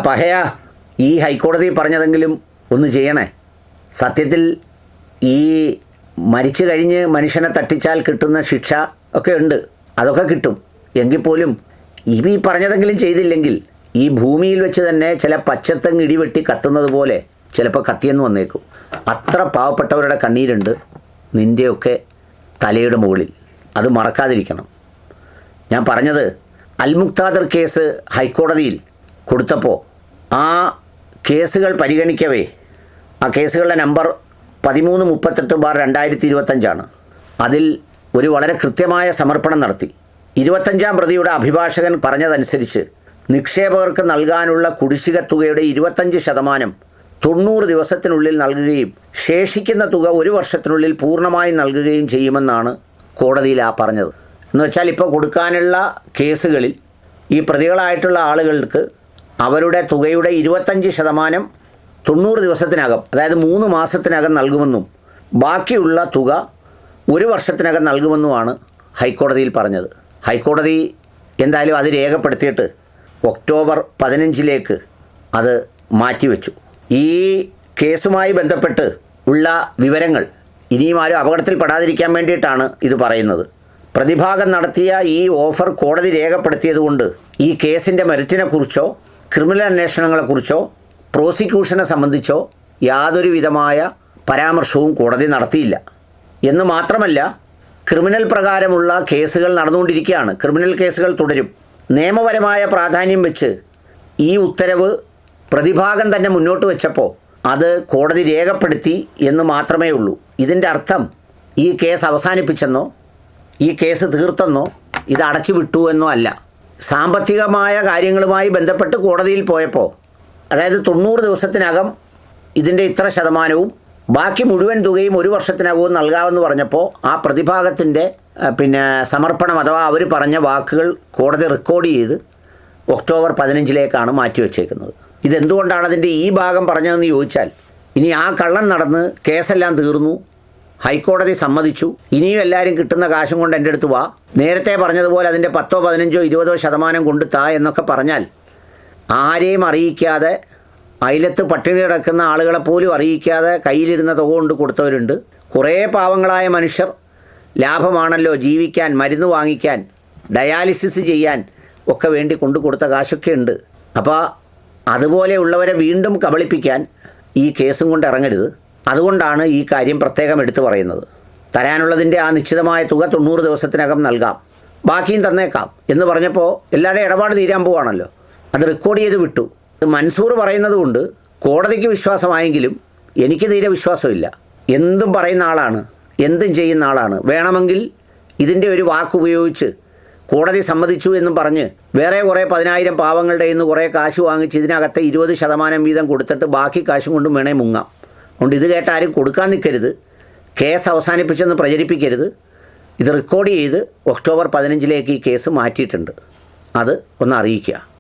പഹയ ഈ ഹൈക്കോടതി പറഞ്ഞതെങ്കിലും ഒന്ന് ചെയ്യണേ. സത്യത്തിൽ ഈ മരിച്ചു കഴിഞ്ഞ് മനുഷ്യനെ തട്ടിച്ചാൽ കിട്ടുന്ന ശിക്ഷ ഒക്കെ ഉണ്ട്, അതൊക്കെ കിട്ടും. എങ്കിൽ പോലും ഈ പറഞ്ഞതെങ്കിലും ചെയ്തില്ലെങ്കിൽ ഈ ഭൂമിയിൽ വെച്ച് തന്നെ ചില പച്ചത്തങ്ങ് ഇടിവെട്ടി കത്തുന്നത് പോലെ ചിലപ്പോൾ കത്തിയെന്ന് വന്നേക്കും. അത്ര പാവപ്പെട്ടവരുടെ കണ്ണീരുണ്ട് നിൻ്റെയൊക്കെ തലയുടെ മുകളിൽ. അത് മറക്കാതിരിക്കണം. ഞാൻ പറഞ്ഞത് അൽ-മുക്താദിർ കേസ് ഹൈക്കോടതിയിൽ കൊടുത്തപ്പോൾ ആ കേസുകൾ പരിഗണിക്കവേ ആ കേസുകളുടെ നമ്പർ 1338/2025 അതിൽ ഒരു വളരെ കൃത്യമായ സമർപ്പണം നടത്തി. 25-ാം പ്രതിയുടെ അഭിഭാഷകൻ പറഞ്ഞതനുസരിച്ച് നിക്ഷേപകർക്ക് നൽകാനുള്ള കുടിശ്ശിക തുകയുടെ 25% 90 ദിവസത്തിനുള്ളിൽ നൽകുകയും ശേഷിക്കുന്ന തുക 1 വർഷത്തിനുള്ളിൽ പൂർണ്ണമായും നൽകുകയും ചെയ്യുമെന്നാണ് കോടതിയിൽ പറഞ്ഞത്. എന്നുവെച്ചാൽ ഇപ്പോൾ കൊടുക്കാനുള്ള കേസുകളിൽ ഈ പ്രതികളായിട്ടുള്ള ആളുകൾക്ക് അവരുടെ തുകയുടെ 25% 90 ദിവസത്തിനകം, അതായത് 3 മാസത്തിനകം നൽകുമെന്നും ബാക്കിയുള്ള തുക 1 വർഷത്തിനകം നൽകുമെന്നുമാണ് ഹൈക്കോടതിയിൽ പറഞ്ഞത്. ഹൈക്കോടതി എന്തായാലും അത് രേഖപ്പെടുത്തിയിട്ട് ഒക്ടോബർ 15 അത് മാറ്റിവെച്ചു. ഈ കേസുമായി ബന്ധപ്പെട്ട് ഉള്ള വിവരങ്ങൾ ഇനിയും ആരും അപകടത്തിൽപ്പെടാതിരിക്കാൻ വേണ്ടിയിട്ടാണ് ഇത് പറയുന്നത്. പ്രതിഭാഗം നടത്തിയ ഈ ഓഫർ കോടതി രേഖപ്പെടുത്തിയതുകൊണ്ട് ഈ കേസിൻ്റെ മെറിറ്റിനെക്കുറിച്ചോ ക്രിമിനൽ അന്വേഷണങ്ങളെക്കുറിച്ചോ പ്രോസിക്യൂഷനെ സംബന്ധിച്ചോ യാതൊരു വിധമായ പരാമർശവും കോടതി നടത്തിയില്ല. എന്ന് മാത്രമല്ല, ക്രിമിനൽ പ്രകാരമുള്ള കേസുകൾ നടന്നുകൊണ്ടിരിക്കുകയാണ്. ക്രിമിനൽ കേസുകൾ തുടരും. നിയമപരമായ പ്രാധാന്യം വെച്ച് ഈ ഉത്തരവ് പ്രതിഭാഗം തന്നെ മുന്നോട്ട് വെച്ചപ്പോൾ അത് കോടതി രേഖപ്പെടുത്തി എന്ന് മാത്രമേ ഉള്ളൂ. ഇതിൻ്റെ അർത്ഥം ഈ കേസ് അവസാനിപ്പിച്ചെന്നോ ഈ കേസ് തീർത്തെന്നോ ഇത് അടച്ചു വിട്ടു എന്നോ അല്ല. സാമ്പത്തികമായ കാര്യങ്ങളുമായി ബന്ധപ്പെട്ട് കോടതിയിൽ പോയപ്പോൾ, അതായത് 90 ദിവസത്തിനകം ഇതിൻ്റെ ഇത്ര ശതമാനവും ബാക്കി മുഴുവൻ തുകയും 1 വർഷത്തിനകവും നൽകാമെന്ന് പറഞ്ഞപ്പോൾ ആ പ്രതിഭാഗത്തിൻ്റെ സമർപ്പണം അഥവാ അവർ പറഞ്ഞ വാക്കുകൾ കോടതി റെക്കോർഡ് ചെയ്ത് ഒക്ടോബർ 15 മാറ്റിവെച്ചേക്കുന്നത്. ഇതെന്തുകൊണ്ടാണ് അതിൻ്റെ ഈ ഭാഗം പറഞ്ഞതെന്ന് ചോദിച്ചാൽ, ഇനി ആ കള്ളൻ നടന്ന് കേസെല്ലാം തീർന്നു, ഹൈക്കോടതി സമ്മതിച്ചു, ഇനിയും എല്ലാവരും കിട്ടുന്ന കാശും കൊണ്ട് എൻ്റെ അടുത്ത് വാ, നേരത്തെ പറഞ്ഞതുപോലെ അതിൻ്റെ 10, 15, 20% കൊണ്ട് താ എന്നൊക്കെ പറഞ്ഞാൽ ആരെയും അറിയിക്കാതെ, അയലത്ത് പട്ടിണി കിടക്കുന്ന ആളുകളെപ്പോലും അറിയിക്കാതെ കയ്യിലിരുന്ന തുക കൊണ്ട് കൊടുത്തവരുണ്ട്. കുറേ പാവങ്ങളായ മനുഷ്യർ ലാഭമാണല്ലോ ജീവിക്കാൻ, മരുന്ന് വാങ്ങിക്കാൻ, ഡയാലിസിസ് ചെയ്യാൻ ഒക്കെ വേണ്ടി കൊണ്ടു കൊടുത്ത കാശൊക്കെ ഉണ്ട്. അപ്പോൾ അതുപോലെയുള്ളവരെ വീണ്ടും കബളിപ്പിക്കാൻ ഈ കേസും കൊണ്ട് ഇറങ്ങരുത്. അതുകൊണ്ടാണ് ഈ കാര്യം പ്രത്യേകം എടുത്തു പറയുന്നത്. തരാനുള്ളതിൻ്റെ ആ നിശ്ചിതമായ തുക 90 ദിവസത്തിനകം നൽകാം, ബാക്കിയും തന്നേക്കാം എന്ന് പറഞ്ഞപ്പോൾ എല്ലാവരുടെയും ഇടപാട് തീരാൻ പോവാണല്ലോ. അത് റെക്കോർഡ് ചെയ്ത് വിട്ടു. മൻസൂർ പറയുന്നത് കൊണ്ട് കോടതിക്ക് വിശ്വാസമായെങ്കിലും എനിക്ക് തീരെ വിശ്വാസമില്ല. എന്തും പറയുന്ന ആളാണ്, എന്തും ചെയ്യുന്ന ആളാണ്. വേണമെങ്കിൽ ഇതിൻ്റെ ഒരു വാക്കുപയോഗിച്ച് കോടതി സമ്മതിച്ചു എന്നും പറഞ്ഞ് വേറെ കുറേ 10,000 പാവങ്ങളുടെ നിന്ന് കുറേ കാശ് വാങ്ങിച്ച് ഇതിനകത്തെ 20% വീതം കൊടുത്തിട്ട് ബാക്കി കാശും കൊണ്ടും വേണേ മുങ്ങാം. അതുകൊണ്ട് ഇത് കേട്ട് ആരും കൊടുക്കാൻ നിൽക്കരുത്, കേസ് അവസാനിപ്പിച്ചെന്ന് പ്രചരിപ്പിക്കരുത്. ഇത് റെക്കോർഡ് ചെയ്ത് ഒക്ടോബർ 15 ഈ കേസ് മാറ്റിയിട്ടുണ്ട്. അത് ഒന്ന് അറിയിക്കുക.